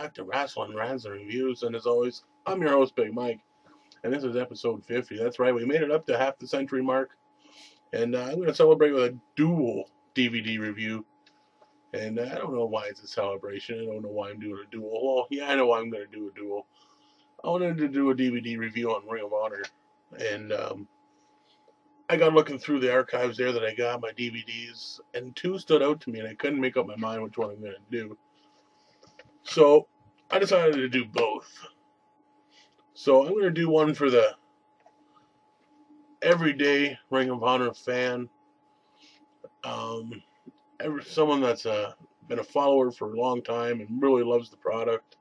back to Wrestling Rants and Reviews, and as always, I'm your host, Big Mike, and this is episode 50. That's right, we made it up to half the century mark, and I'm going to celebrate with a dual DVD review, and I don't know why it's a celebration. I don't know why I'm doing a dual. Well, yeah, I know why I'm going to do a dual. I wanted to do a DVD review on Ring of Honor, and I got looking through the archives there that I got, my DVDs, and two stood out to me, and I couldn't make up my mind which one I'm going to do. So I decided to do both. So I'm going to do one for the everyday Ring of Honor fan, someone that's been a follower for a long time and really loves the product.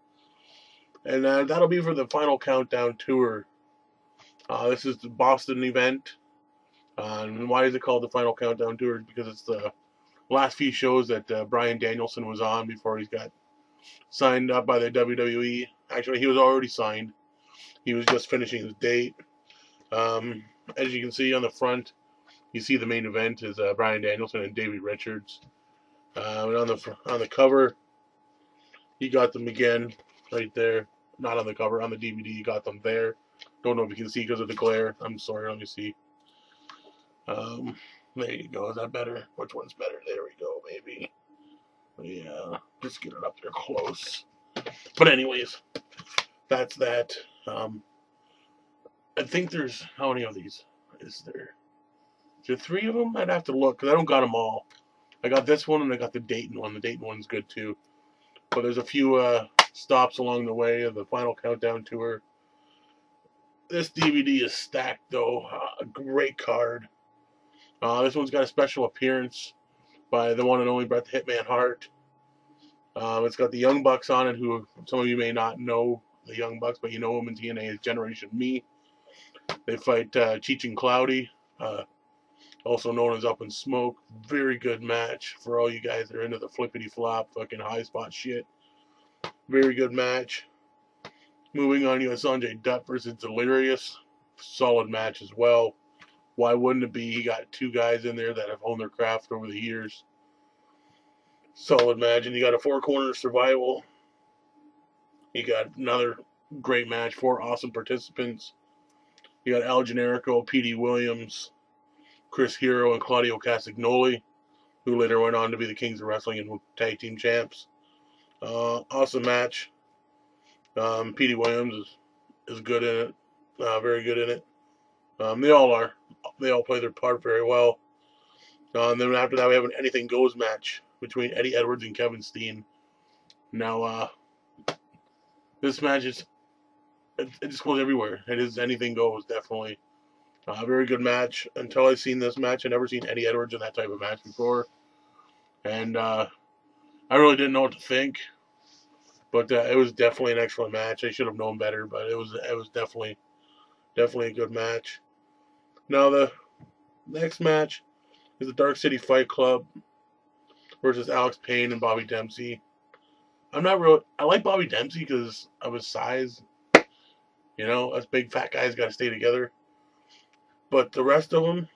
And that'll be for the Final Countdown Tour. This is the Boston event. And why is it called the Final Countdown Tour? Because it's the last few shows that Bryan Danielson was on before he got signed up by the WWE. Actually, he was already signed. He was just finishing his date. As you can see on the front, you see the main event is Bryan Danielson and Davey Richards. And on the cover, you got them again right there. Not on the cover, on the DVD, you got them there. Don't know if you can see because of the glare. I'm sorry, let me see. There you go. Is that better? Which one's better? There we go, maybe. Yeah, just get it up there close. But anyways, that's that. I think there's, how many of these is there? Is there 3 of them? I'd have to look, because I don't got them all. I got this one, and I got the Dayton one. The Dayton one's good, too. But there's a few stops along the way of the Final Countdown Tour. This DVD is stacked, though. A great card. This one's got a special appearance by the one and only Bret the Hitman Hart. It's got the Young Bucks on it, who some of you may not know the Young Bucks, but you know them in TNA as Generation Me. They fight Cheech and Cloudy, also known as Up in Smoke. Very good match for all you guys that are into the flippity-flop, fucking high spot shit. Very good match. Moving on, you have Sanjay Dutt versus Delirious. Solid match as well. Why wouldn't it be? He got 2 guys in there that have honed their craft over the years. Solid match. And you got a 4-corner survival. You got another great match. 4 awesome participants. You got Al Generico, P.D. Williams, Chris Hero, and Claudio Castagnoli, who later went on to be the Kings of Wrestling and Tag Team Champs. Awesome match. P.D. Williams is good in it. Very good in it. They all are. They all play their part very well. And then after that, we have an Anything Goes match between Eddie Edwards and Kevin Steen. Now, this match is, it just goes everywhere. It is Anything Goes, definitely. Very good match. Until I seen this match, I never seen Eddie Edwards in that type of match before. And I really didn't know what to think. But it was definitely an excellent match. I should have known better, but it was definitely a good match. Now the next match is the Dark City Fight Club versus Alex Payne and Bobby Dempsey. I like Bobby Dempsey because of his size. You know, us big fat guys got to stay together. But the rest of them,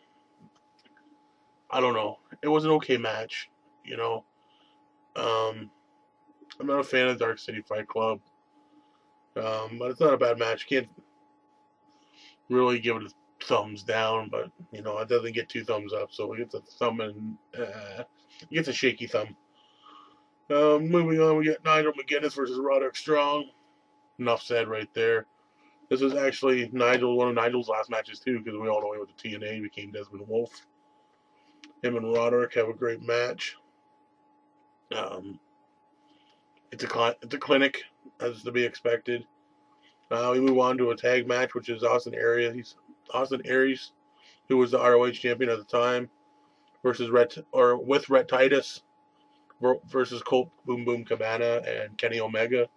I don't know. It was an okay match, you know. I'm not a fan of Dark City Fight Club. But it's not a bad match. You can't really give it a thumbs down, but, you know, it doesn't get 2 thumbs up, so it gets a thumb and it gets a shaky thumb. Moving on, we got Nigel McGuinness versus Roderick Strong. Enough said right there. This was actually one of Nigel's last matches too, because we all know he went to TNA, became Desmond Wolfe. Him and Roderick have a great match. It's a clinic, as to be expected. We move on to a tag match, which is Austin Aries, who was the ROH champion at the time, versus with Rhett Titus versus Colt Boom Boom Cabana and Kenny Omega.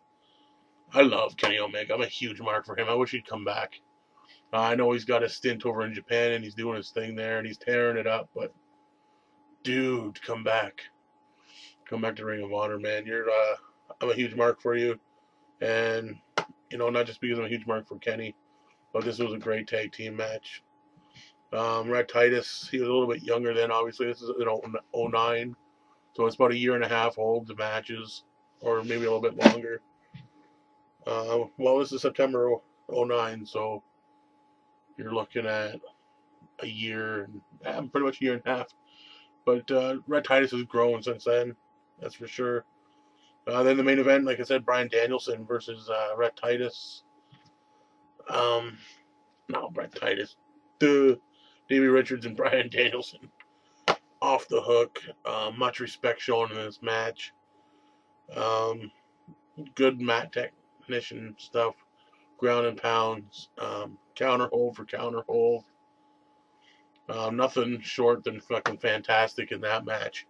I love Kenny Omega. I'm a huge mark for him. I wish he'd come back. I know he's got a stint over in Japan and he's doing his thing there and he's tearing it up, but dude, come back. Come back to Ring of Honor, man. I'm a huge mark for you. And, you know, not just because I'm a huge mark for Kenny, but this was a great tag team match. Rhett Titus, he was a little bit younger then, obviously. This is in 09. So it's about a year and a half old, the matches, or maybe a little bit longer. Well, this is September 09, so you're looking at a year, pretty much a year and a half. But Red Titus has grown since then, that's for sure. Then the main event, like I said, Bryan Danielson versus Red Titus. No, Red Titus. Davey Richards and Bryan Danielson. Off the hook. Much respect shown in this match. Good mat technician stuff. Ground and pounds. Counter hold for counter hold. Nothing short than fucking fantastic in that match.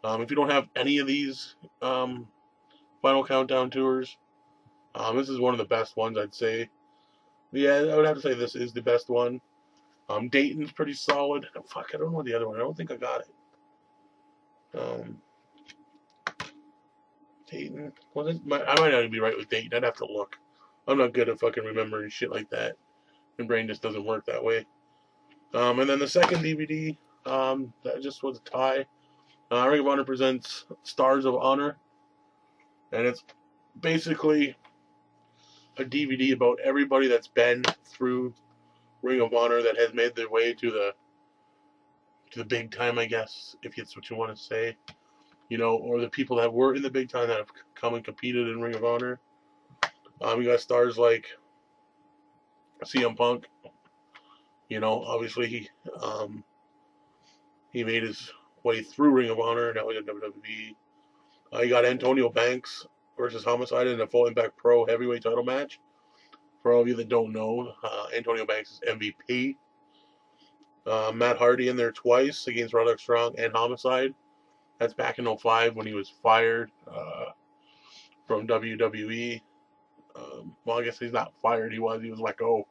If you don't have any of these Final Countdown tours, this is one of the best ones, I'd say. Yeah, I would have to say this is the best one. Dayton's pretty solid. Fuck, I don't know the other one. I don't think I got it. Dayton. I might not be right with Dayton. I'd have to look. I'm not good at fucking remembering shit like that. My brain just doesn't work that way. And then the second DVD, that just was a tie. Ring of Honor presents Stars of Honor. And it's basically a DVD about everybody that's been through Ring of Honor that has made their way to the big time, I guess, if that's what you want to say. You know, or the people that were in the big time that have come and competed in Ring of Honor. We got stars like CM Punk. You know, obviously he made his way through Ring of Honor, and now he's in WWE. You got Antonio Banks versus Homicide in a Full Impact Pro heavyweight title match. For all of you that don't know, Antonio Banks is MVP. Matt Hardy in there twice against Roderick Strong and Homicide. That's back in 05 when he was fired from WWE. Well, I guess he's not fired. He was let go,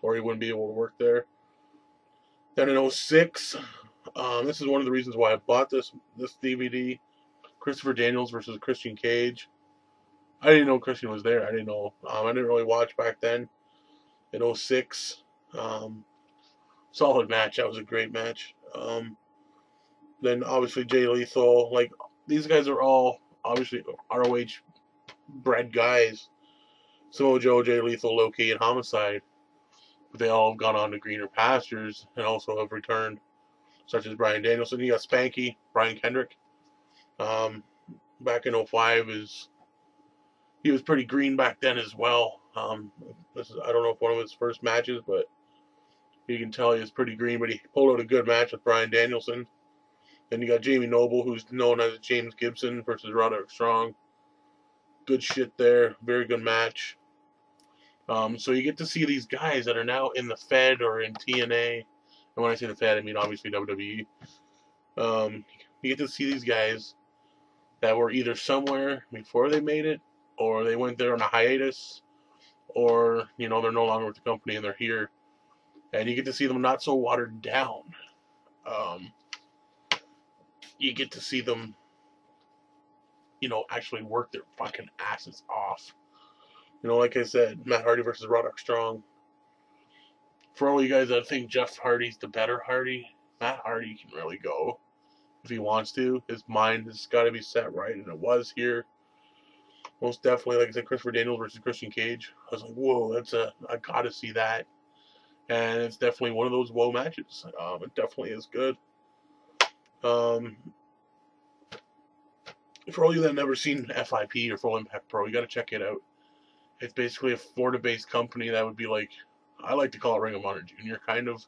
or he wouldn't be able to work there. Then in 06, this is one of the reasons why I bought this DVD. Christopher Daniels versus Christian Cage. I didn't know Christian was there. I didn't know. I didn't really watch back then. In 06, solid match. That was a great match. Then obviously Jay Lethal. Like, these guys are all obviously ROH bred guys. Samoa Joe, Jay Lethal, Low-Ki, and Homicide. But they all have gone on to greener pastures and also have returned, such as Bryan Danielson. You got Spanky, Brian Kendrick. Back in 05 he was pretty green back then as well. I don't know if one of his first matches, but you can tell he was pretty green. But he pulled out a good match with Bryan Danielson. Then you got Jamie Noble, who's known as James Gibson versus Roderick Strong. Good shit there. Very good match. So you get to see these guys that are now in the Fed or in TNA. And when I say the Fed, I mean obviously WWE. You get to see these guys that were either somewhere before they made it, or they went there on a hiatus, or, you know, they're no longer with the company and they're here. And you get to see them not so watered down. You get to see them, you know, actually work their fucking asses off. You know, like I said, Matt Hardy versus Roderick Strong. For all you guys that think Jeff Hardy's the better Hardy, Matt Hardy can really go if he wants to. His mind has got to be set right, and it was here. Most definitely, like I said, Christopher Daniels versus Christian Cage. I was like, whoa, I got to see that. And it's definitely one of those whoa matches. It definitely is good. For all you that have never seen FIP or Full Impact Pro, you got to check it out. It's basically a Florida-based company that would be like, I like to call it Ring of Honor Junior, kind of.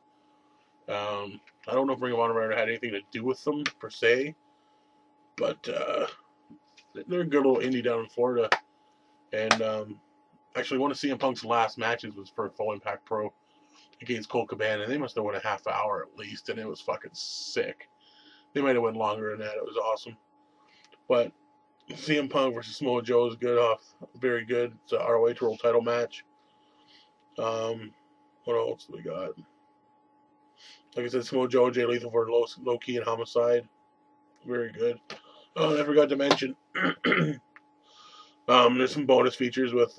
I don't know if Ring of Honor ever had anything to do with them, per se. But they're a good little indie down in Florida. And actually, one of CM Punk's last matches was for Full Impact Pro against Colt Cabana. And they must have won a half hour at least, and it was fucking sick. They might have went longer than that. It was awesome. But CM Punk versus Samoa Joe is good off. Very good. It's a ROH World title match. What else do we got? Like I said, Samoa Joe, Jay Lethal for Low-Ki and Homicide. Very good. Oh, and I forgot to mention, there's some bonus features with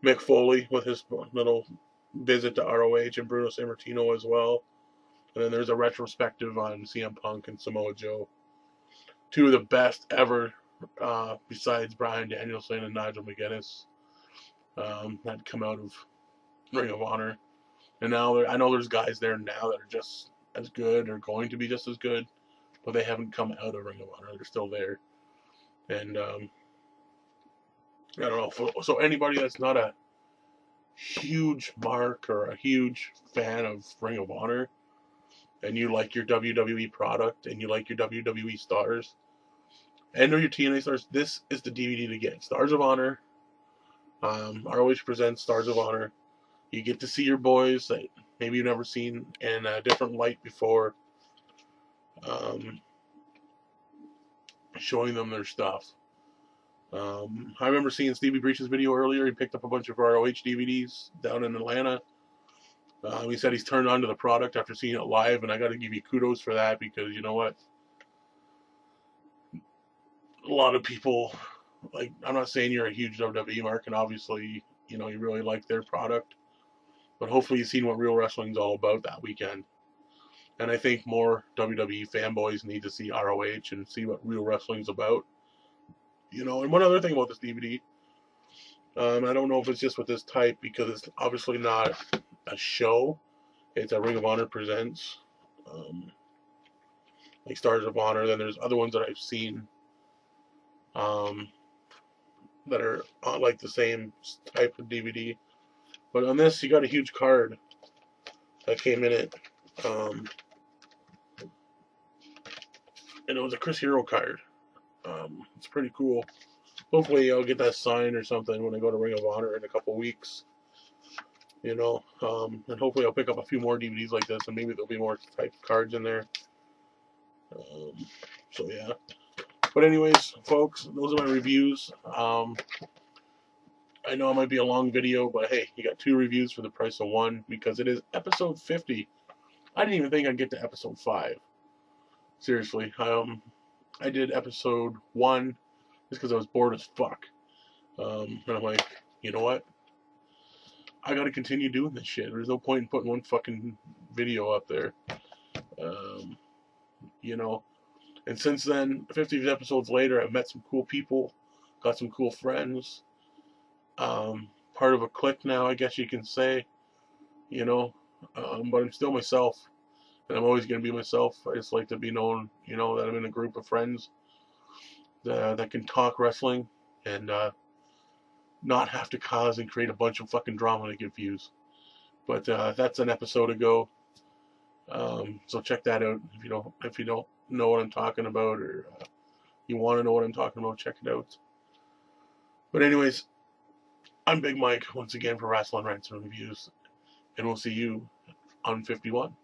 Mick Foley with his little visit to ROH, and Bruno Sammartino as well. And then there's a retrospective on CM Punk and Samoa Joe. Two of the best ever besides Bryan Danielson and Nigel McGuinness, that come out of Ring of Honor. And now I know there's guys there now that are just as good or going to be just as good, but they haven't come out of Ring of Honor. They're still there. And I don't know. So anybody that's not a huge mark or a huge fan of Ring of Honor, and you like your WWE product and you like your WWE stars and or your TNA stars, this is the DVD to get. Stars of Honor. ROH presents Stars of Honor. You get to see your boys that maybe you've never seen in a different light before, showing them their stuff. I remember seeing Stevie Breach's video earlier. He picked up a bunch of ROH DVDs down in Atlanta. He said he's turned on to the product after seeing it live, and I got to give you kudos for that, because you know what? A lot of people, like, I'm not saying you're a huge WWE mark, and obviously, you know, you really like their product, but hopefully you've seen what real wrestling's all about that weekend. And I think more WWE fanboys need to see ROH and see what real wrestling's about. You know, and one other thing about this DVD, I don't know if it's just with this type, because it's obviously not a show. It's a Ring of Honor presents, like Stars of Honor. Then there's other ones that I've seen that are like the same type of DVD. But on this, you got a huge card that came in it, and it was a Chris Hero card. It's pretty cool. Hopefully I'll get that signed or something when I go to Ring of Honor in a couple weeks. You know, and hopefully I'll pick up a few more DVDs like this, and maybe there'll be more type of cards in there. So yeah. But anyways, folks, those are my reviews. I know it might be a long video, but hey, you got 2 reviews for the price of 1, because it is episode 50. I didn't even think I'd get to episode 5. Seriously. I did episode 1 just because I was bored as fuck. And I'm like, you know what? I gotta continue doing this shit. There's no point in putting one fucking video up there. You know, and since then, 50 episodes later, I've met some cool people, got some cool friends, part of a clique now, I guess you can say, you know, but I'm still myself, and I'm always going to be myself. I just like to be known, you know, that I'm in a group of friends that can talk wrestling and not have to cause and create a bunch of fucking drama to get views. But that's an episode ago. So check that out. If you don't know what I'm talking about, or you want to know what I'm talking about, check it out. But anyways, I'm Big Mike once again for Wrestling Rants and Reviews, and we'll see you on 51.